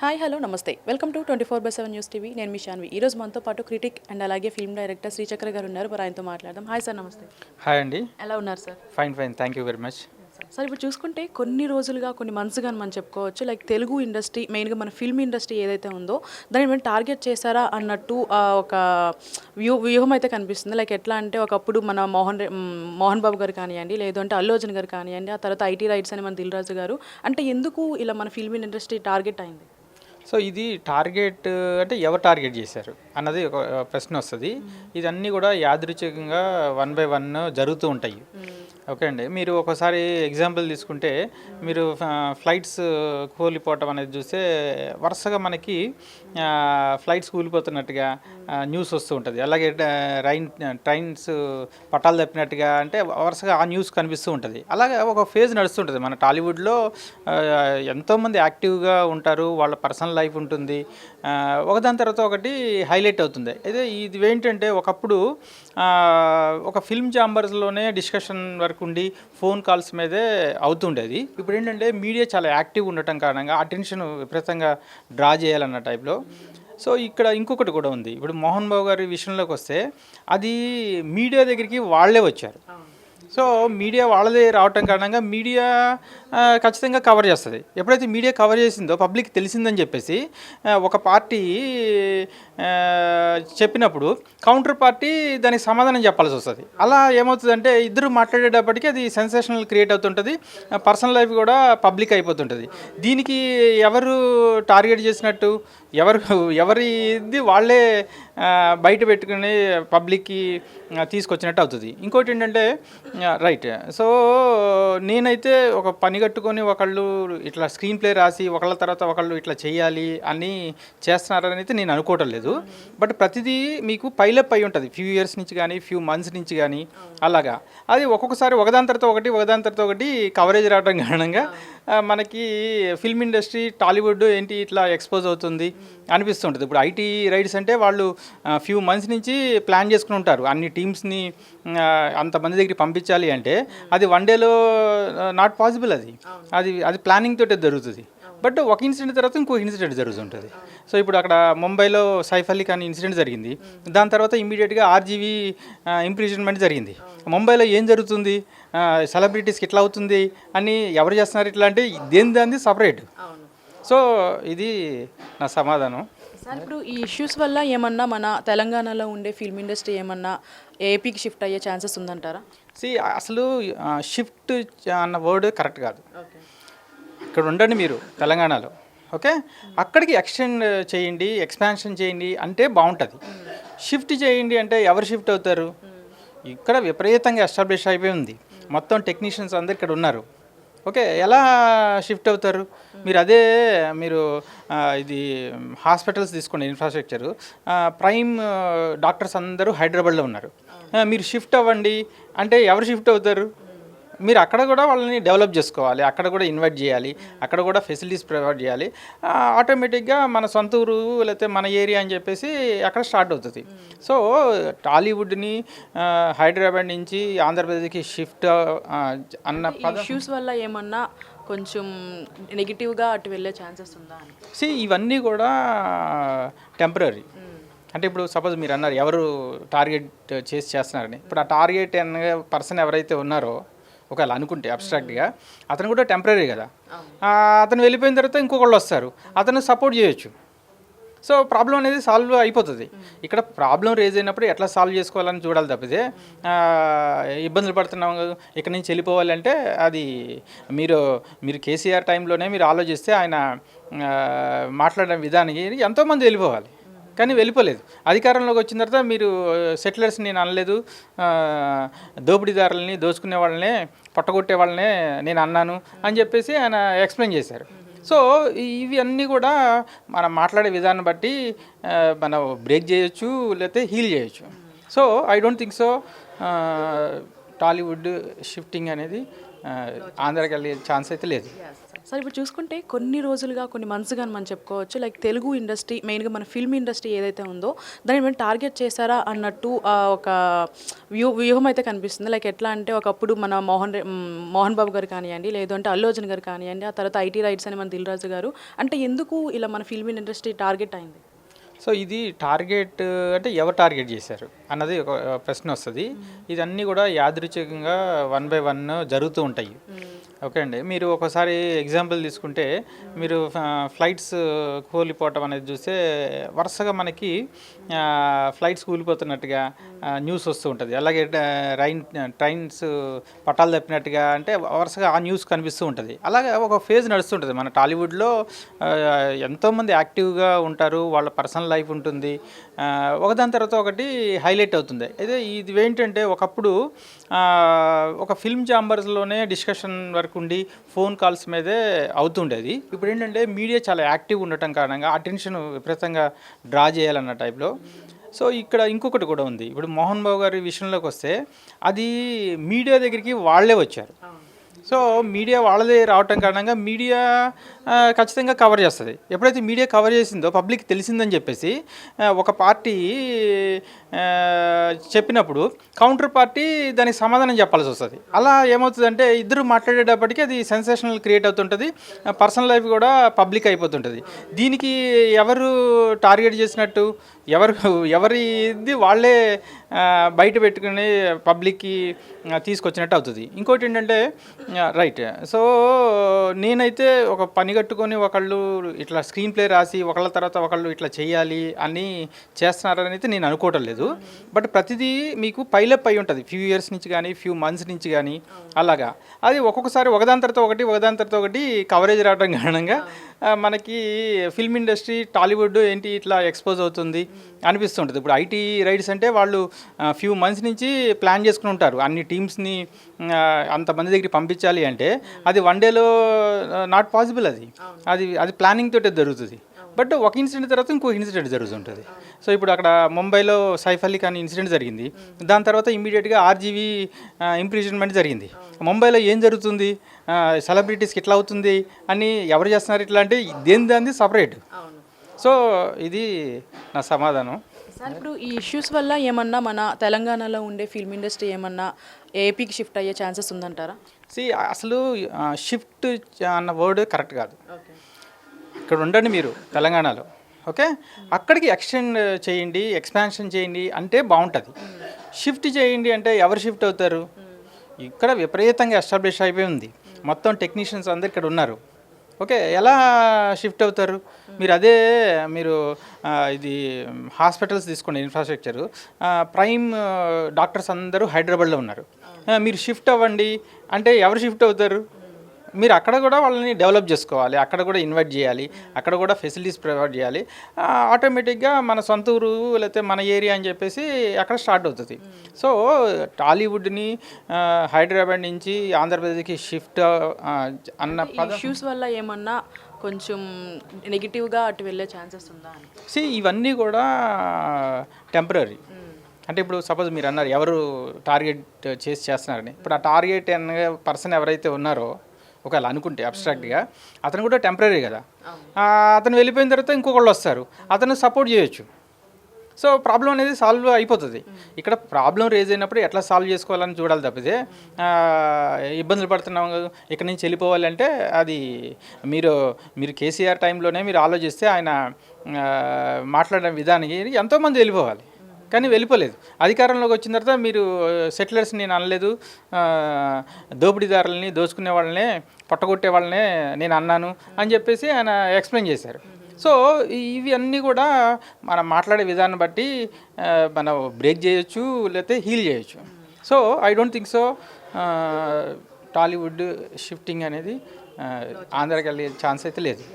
Hi hello నమస్తే welcome to 24/7 news TV. నేను మీ శాన్వి. ఈరోజు మనతో పాటు క్రిటిక్ అండ్ అలాగే ఫిల్మ్ డైరెక్టర్ శ్రీచక్ర గారు ఉన్నారు. మరి ఆయనతో మాట్లాడదాం. హాయ్ సార్, నమస్తే. హాయ్ అండి. ఎలా ఉన్నారు sir? Fine thank you very much. Sir, ఇప్పుడు చూసుకుంటే కొన్ని రోజులుగా కొన్ని మంత్స్ కానీ మనం చెప్పుకోవచ్చు, లైక్ తెలుగు ఇండస్ట్రీ మెయిన్గా మన ఫిల్మ్ ఇండస్ట్రీ ఏదైతే ఉందో దాన్ని మనం టార్గెట్ చేశారా అన్నట్టు ఒక వ్యూహం అయితే కనిపిస్తుంది. లైక్ ఎట్లా అంటే ఒకప్పుడు మన మోహన్ బాబు గారు కానివ్వండి, లేదు అంటే అల్లు అర్జున్ గారు కానివ్వండి, ఆ తర్వాత ఐటీ రైట్స్ అని మన దిల్ రాజు గారు. అంటే ఎందుకు ఇలా మన ఫిల్మ్ ఇండస్ట్రీ టార్గెట్ అయింది? సో ఇది టార్గెట్ అంటే ఎవరు టార్గెట్ చేశారు అన్నది ఒక ప్రశ్న వస్తుంది. ఇదన్నీ కూడా యాదృచ్ఛికంగా 1 by 1 జరుగుతూ ఉంటాయి. ఓకే అండి, మీరు ఒకసారి ఎగ్జాంపుల్ తీసుకుంటే మీరు ఫ్లైట్స్ కూలిపోవటం అనేది చూస్తే వరుసగా మనకి ఫ్లైట్స్ కూలిపోతున్నట్టుగా న్యూస్ వస్తూ ఉంటుంది. అలాగే ట్రైన్స్ పట్టాలు తప్పినట్టుగా అంటే వరుసగా ఆ న్యూస్ కనిపిస్తూ ఉంటుంది. అలాగే ఒక ఫేజ్ నడుస్తుంటుంది. మన టాలీవుడ్లో ఎంతోమంది యాక్టివ్గా ఉంటారు, వాళ్ళ పర్సనల్ లైఫ్ ఉంటుంది, ఒకదాని తర్వాత ఒకటి హైలైట్ అవుతుంది. అయితే ఇది ఏంటంటే ఒకప్పుడు ఒక ఫిల్మ్ ఛాంబర్స్లోనే డిస్కషన్ వరకు ఉండి ఫోన్ కాల్స్ మీదే అవుతుండేది. ఇప్పుడు ఏంటంటే మీడియా చాలా యాక్టివ్ ఉండటం కారణంగా అటెన్షన్ విపరీతంగా డ్రా చేయాలన్న టైప్లో. సో ఇక్కడ ఇంకొకటి కూడా ఉంది. ఇప్పుడు మోహన్ బాబు గారి విషయంలోకి వస్తే అది మీడియా దగ్గరికి వాళ్ళే వచ్చారు. సో మీడియా వాళ్ళదే రావటం కారణంగా మీడియా ఖచ్చితంగా కవర్ చేస్తుంది. ఎప్పుడైతే మీడియా కవర్ చేసిందో పబ్లిక్ తెలిసిందని చెప్పేసి ఒక పార్టీ చెప్పినప్పుడు కౌంటర్ పార్టీ దానికి సమాధానం చెప్పాల్సి వస్తుంది. అలా ఏమవుతుందంటే ఇద్దరు మాట్లాడేటప్పటికీ అది సెన్సేషనల్ క్రియేట్ అవుతుంటుంది, పర్సనల్ లైఫ్ కూడా పబ్లిక్ అయిపోతుంటుంది. దీనికి ఎవరు టార్గెట్ చేసినట్టు, ఎవరిది వాళ్ళే బయట పెట్టుకుని పబ్లిక్కి తీసుకొచ్చినట్టు అవుతుంది. ఇంకోటి ఏంటంటే రైట్, సో నేనైతే ఒక పని కట్టుకొని ఒకళ్ళు ఇట్లా స్క్రీన్ ప్లే రాసి ఒకళ్ళ తర్వాత ఒకళ్ళు ఇట్లా చేయాలి అని చేస్తున్నారని అయితే నేను అనుకోవటం లేదు. బట్ ప్రతిదీ మీకు పైలప్ అయి ఉంటుంది, ఫ్యూ ఇయర్స్ నుంచి కానీ ఫ్యూ మంత్స్ నుంచి కానీ. అలాగా అది ఒక్కొక్కసారి ఒకదాని తర్వాత ఒకటి కవరేజ్ రావడం కారణంగా మనకి ఫిల్మ్ ఇండస్ట్రీ టాలీవుడ్ ఏంటి ఇట్లా ఎక్స్పోజ్ అవుతుంది అనిపిస్తుంటుంది. ఇప్పుడు ఐటీ రైట్స్ అంటే వాళ్ళు ఫ్యూ మంత్స్ నుంచి ప్లాన్ చేసుకుని ఉంటారు. అన్ని టీమ్స్ని అంతమంది దగ్గరికి పంపించాలి అంటే అది వన్ డేలో నాట్ పాసిబుల్. అది ప్లానింగ్ తోటే జరుగుతుంది. బట్ ఒక ఇన్సిడెంట్ తర్వాత ఇంకో ఇన్సిడెంట్ జరుగుతుంటుంది. సో ఇప్పుడు అక్కడ ముంబైలో సైఫ్ అలీ ఖాన్ ఇన్సిడెంట్ జరిగింది. దాని తర్వాత ఇమీడియట్గా ఆర్జీవీ ఇంప్రిజన్మెంట్ జరిగింది. ముంబైలో ఏం జరుగుతుంది, సెలబ్రిటీస్కి ఇట్లా అవుతుంది అని ఎవరు చేస్తున్నారు ఇట్లా అంటే దాన్ని సపరేట్. సో ఇది నా సమాధానం. సార్, ఇప్పుడు ఈ ఇష్యూస్ వల్ల ఏమన్నా మన తెలంగాణలో ఉండే ఫిల్మ్ ఇండస్ట్రీ ఏమన్నా ఏపీకి షిఫ్ట్ అయ్యే ఛాన్సెస్ ఉందంటారా? అసలు షిఫ్ట్ అన్న వర్డ్ కరెక్ట్ కాదు. ఇక్కడ ఉండండి మీరు తెలంగాణలో, ఓకే, అక్కడికి ఎక్స్టెండ్ చేయండి, ఎక్స్పాన్షన్ చేయండి అంటే బాగుంటుంది. షిఫ్ట్ చేయండి అంటే ఎవరు షిఫ్ట్ అవుతారు? ఇక్కడ విపరీతంగా ఎస్టాబ్లిష్ అయిపోయి ఉంది, మొత్తం టెక్నీషియన్స్ అందరు ఇక్కడ ఉన్నారు. ఓకే, ఎలా షిఫ్ట్ అవుతారు? మీరు ఇది హాస్పిటల్స్ తీసుకోండి, ఇన్ఫ్రాస్ట్రక్చరు, ప్రైమ్ డాక్టర్స్ అందరూ హైదరాబాద్లో ఉన్నారు. మీరు షిఫ్ట్ అవ్వండి అంటే ఎవరు షిఫ్ట్ అవుతారు? మీరు అక్కడ కూడా వాళ్ళని డెవలప్ చేసుకోవాలి, అక్కడ కూడా ఇన్వైట్ చేయాలి, అక్కడ కూడా ఫెసిలిటీస్ ప్రొవైడ్ చేయాలి. ఆటోమేటిక్గా మన సొంత ఊరు లేకపోతే మన ఏరియా అని చెప్పేసి అక్కడ స్టార్ట్ అవుతుంది. సో టాలీవుడ్ని హైదరాబాద్ నుంచి ఆంధ్రప్రదేశ్కి షిఫ్ట్ అన్న ఇష్యూస్ వల్ల ఏమన్నా కొంచెం నెగిటివ్గా అటు వెళ్ళే ఛాన్సెస్ ఉందా అని? ఇవన్నీ కూడా టెంపరీ. అంటే ఇప్పుడు సపోజ్ మీరు అన్నారు ఎవరు టార్గెట్ చేస్తున్నారని. ఇప్పుడు ఆ టార్గెట్ అనే పర్సన్ ఎవరైతే ఉన్నారో ఒకవేళ అనుకుంటే అబ్స్ట్రాక్ట్గా అతను కూడా టెంపరీ కదా. అతను వెళ్ళిపోయిన తర్వాత ఇంకొకళ్ళు వస్తారు, అతను సపోర్ట్ చేయొచ్చు. సో ప్రాబ్లం అనేది సాల్వ్ అయిపోతుంది. ఇక్కడ ప్రాబ్లం రేజ్ అయినప్పుడు ఎట్లా సాల్వ్ చేసుకోవాలని చూడాలి తప్పితే ఇబ్బందులు పడుతున్నాం ఇక్కడ నుంచి వెళ్ళిపోవాలంటే అది మీరు కేసీఆర్ టైంలోనే మీరు ఆలోచిస్తే ఆయన మాట్లాడిన విధానికి ఎంతోమంది వెళ్ళిపోవాలి, కానీ వెళ్ళిపోలేదు. అధికారంలోకి వచ్చిన తర్వాత మీరు సెటిలర్స్ నేను అనలేదు, దోపిడీదారులని దోచుకునే వాళ్ళనే పట్టగొట్టే వాళ్ళనే నేను అన్నాను అని చెప్పేసి ఆయన ఎక్స్ప్లెయిన్ చేశారు. సో ఇవి అన్నీ కూడా మనం మాట్లాడే విధానం బట్టి మనం బ్రేక్ చేయొచ్చు లేకపోతే హీల్ చేయొచ్చు. So I don't think so Tollywood shifting అనేది ఆంధ్రాకి వెళ్ళే ఛాన్స్ అయితే లేదు. సార్ ఇప్పుడు చూసుకుంటే కొన్ని రోజులుగా కొన్ని మంత్స్గా మనం చెప్పుకోవచ్చు లైక్ తెలుగు ఇండస్ట్రీ మెయిన్గా మన ఫిల్మ్ ఇండస్ట్రీ ఏదైతే ఉందో దాన్ని ఏమైనా టార్గెట్ చేశారా అన్నట్టు ఒక వ్యూహం అయితే కనిపిస్తుంది. లైక్ ఎట్లా అంటే ఒకప్పుడు మన మోహన్ బాబు గారు కానివ్వండి, లేదంటే అల్లు అర్జున్ గారు కానివ్వండి, ఆ తర్వాత ఐటీ రైట్స్ అని మన దిల్ రాజు గారు, అంటే ఎందుకు ఇలా మన ఫిల్మ్ ఇండస్ట్రీ టార్గెట్ అయింది? సో ఇది టార్గెట్ అంటే ఎవరు టార్గెట్ చేశారు అన్నది ఒక ప్రశ్న వస్తుంది. ఇదన్నీ కూడా యాదృచ్ఛికంగా 1 by 1 జరుగుతూ ఉంటాయి. ఓకే అండి, మీరు ఒకసారి ఎగ్జాంపుల్ తీసుకుంటే మీరు ఫ్లైట్స్ కూలిపోవటం అనేది చూస్తే వరుసగా మనకి ఫ్లైట్స్ కూలిపోతున్నట్టుగా న్యూస్ వస్తూ ఉంటుంది. అలాగే ట్రైన్స్ పట్టాలు తప్పినట్టుగా అంటే వరుసగా ఆ న్యూస్ కనిపిస్తూ ఉంటుంది. అలాగే ఒక ఫేజ్ నడుస్తుంటుంది. మన టాలీవుడ్లో ఎంతోమంది యాక్టివ్గా ఉంటారు, వాళ్ళ పర్సనల్ లైఫ్ ఉంటుంది, ఒకదాని తర్వాత ఒకటి హైలైట్ అవుతుంది. అయితే ఇది ఏంటంటే ఒకప్పుడు ఒక ఫిల్మ్ ఛాంబర్స్లోనే డిస్కషన్ వరకు ఉండి ఫోన్ కాల్స్ మీదే అవుతుండేది. ఇప్పుడు ఏంటంటే మీడియా చాలా యాక్టివ్ ఉండటం కారణంగా అటెన్షన్ విపరీతంగా డ్రా చేయాలన్న టైప్లో. సో ఇక్కడ ఇంకొకటి కూడా ఉంది. ఇప్పుడు మోహన్ బాబు గారి విషయంలోకి వస్తే అది మీడియా దగ్గరికి వాళ్ళే వచ్చారు. సో మీడియా వాళ్ళదే రావటం కారణంగా మీడియా ఖచ్చితంగా కవర్ చేస్తుంది. ఎప్పుడైతే మీడియా కవర్ చేసిందో పబ్లిక్ తెలిసిందని చెప్పేసి ఒక పార్టీ చెప్పినప్పుడు కౌంటర్ పార్టీ దానికి సమాధానం చెప్పాల్సి వస్తుంది. అలా ఏమవుతుందంటే ఇద్దరు మాట్లాడేటప్పటికీ అది సెన్సేషనల్ క్రియేట్ అవుతుంటుంది, పర్సనల్ లైఫ్ కూడా పబ్లిక్ అయిపోతుంటుంది. దీనికి ఎవరు టార్గెట్ చేసినట్టు, ఎవరిది వాళ్ళే బయట పెట్టుకుని పబ్లిక్కి తీసుకొచ్చినట్టు అవుతుంది. ఇంకోటి ఏంటంటే రైట్, సో నేనైతే ఒక పని కట్టుకొని ఒకళ్ళు ఇట్లా స్క్రీన్ ప్లే రాసి ఒకళ్ళ తర్వాత ఒకళ్ళు ఇట్లా చేయాలి అని చేస్తున్నారని అయితే నేను అనుకోవటం లేదు. బట్ ప్రతిదీ మీకు పైలప్ అయి ఉంటుంది, ఫ్యూ ఇయర్స్ నుంచి కానీ ఫ్యూ మంత్స్ నుంచి కానీ. అలాగా అది ఒక్కొక్కసారి ఒకదాని తర్వాత ఒకటి కవరేజ్ రావడం కారణంగా మనకి ఫిల్మ్ ఇండస్ట్రీ టాలీవుడ్ ఏంటి ఇట్లా ఎక్స్పోజ్ అవుతుంది అనిపిస్తుంటుంది. ఇప్పుడు ఐటీ రైట్స్ అంటే వాళ్ళు ఫ్యూ మంత్స్ నుంచి ప్లాన్ చేసుకుని ఉంటారు, అన్ని టీమ్స్ని అంతమంది దగ్గరికి పంపించాలి అంటే అది 1 డేలో నాట్ పాసిబుల్. అది ప్లానింగ్ తోటే జరుగుతుంది. బట్ ఒక ఇన్సిడెంట్ తర్వాత ఇంకో ఇన్సిడెంట్ జరుగుతుంటుంది. సో ఇప్పుడు అక్కడ ముంబైలో సైఫ్ అలీ ఖాన్ ఇన్సిడెంట్ జరిగింది, దాని తర్వాత ఇమీడియట్గా ఆర్జీవీ ఇంప్రిజన్మెంట్ జరిగింది. ముంబైలో ఏం జరుగుతుంది, సెలబ్రిటీస్కి ఇట్లా అవుతుంది అని ఎవరు చేస్తున్నారు ఇట్లా అంటే దాన్ని సపరేట్. సో ఇది నా సమాధానం. సార్ ఇప్పుడు ఈ ఇష్యూస్ వల్ల ఏమన్నా మన తెలంగాణలో ఉండే ఫిల్మ్ ఇండస్ట్రీ ఏమన్నా ఏపీకి షిఫ్ట్ అయ్యే ఛాన్సెస్ ఉందంటారా? అసలు షిఫ్ట్ అన్న వర్డ్ కరెక్ట్ కాదు. ఇక్కడ ఉండండి మీరు తెలంగాణలో, ఓకే, అక్కడికి ఎక్స్టెండ్ చేయండి, ఎక్స్పాన్షన్ చేయండి అంటే బాగుంటుంది. షిఫ్ట్ చేయండి అంటే ఎవరు షిఫ్ట్ అవుతారు? ఇక్కడ విపరీతంగా ఎస్టాబ్లిష్ అయిపోయి ఉంది, మొత్తం టెక్నీషియన్స్ అందరు ఇక్కడ ఉన్నారు. ఓకే, ఎలా షిఫ్ట్ అవుతారు మీరు? మీరు ఇది హాస్పిటల్స్ తీసుకోండి, ఇన్ఫ్రాస్ట్రక్చరు, ప్రైమ్ డాక్టర్స్ అందరూ హైదరాబాద్లో ఉన్నారు. మీరు షిఫ్ట్ అవ్వండి అంటే ఎవరు షిఫ్ట్ అవుతారు? మీరు అక్కడ కూడా వాళ్ళని డెవలప్ చేసుకోవాలి, అక్కడ కూడా ఇన్వైట్ చేయాలి, అక్కడ కూడా ఫెసిలిటీస్ ప్రొవైడ్ చేయాలి. ఆటోమేటిక్గా మన సొంత ఊరు లేకపోతే మన ఏరియా అని చెప్పేసి అక్కడ స్టార్ట్ అవుతుంది. సో టాలీవుడ్ని హైదరాబాద్ నుంచి ఆంధ్రప్రదేశ్కి షిఫ్ట్ అన్న ఇష్యూస్ వల్ల ఏమన్నా కొంచెం నెగిటివ్గా అటు వెళ్ళే ఛాన్సెస్ ఉందా? ఇవన్నీ కూడా టెంపరీ. అంటే ఇప్పుడు సపోజ్ మీరు అన్నారు ఎవరు టార్గెట్ చేస్తున్నారని. ఇప్పుడు ఆ టార్గెట్ అనే పర్సన్ ఎవరైతే ఉన్నారో ఒకవేళ అనుకుంటే అబ్స్ట్రాక్ట్గా అతను కూడా టెంపరీ కదా, అతను వెళ్ళిపోయిన తర్వాత ఇంకొకళ్ళు వస్తారు, అతను సపోర్ట్ చేయొచ్చు. సో ప్రాబ్లం అనేది సాల్వ్ అయిపోతుంది. ఇక్కడ ప్రాబ్లం రేజ్ అయినప్పుడు ఎట్లా సాల్వ్ చేసుకోవాలని చూడాలి తప్పితే ఇబ్బందులు పడుతున్నాం ఇక్కడ నుంచి వెళ్ళిపోవాలంటే అది మీరు కేసీఆర్ టైంలోనే మీరు ఆలోచిస్తే ఆయన మాట్లాడిన విధానికి ఎంతోమంది వెళ్ళిపోవాలి, కానీ వెళ్ళిపోలేదు. అధికారంలోకి వచ్చిన తర్వాత మీరు సెటిలర్స్ నేను అనలేదు, దోపిడీదారులని దోచుకునే వాళ్ళనే పట్టగొట్టే వాళ్ళనే నేను అన్నాను అని చెప్పేసి ఆయన ఎక్స్ప్లెయిన్ చేశారు. సో ఇవి అన్నీ కూడా మనం మాట్లాడే విధానం బట్టి మనం బ్రేక్ చేయొచ్చు లేకపోతే హీల్ చేయొచ్చు. So I don't think so Tollywood shifting అనేది ఆంధ్రాకి వెళ్ళే ఛాన్స్ అయితే లేదు.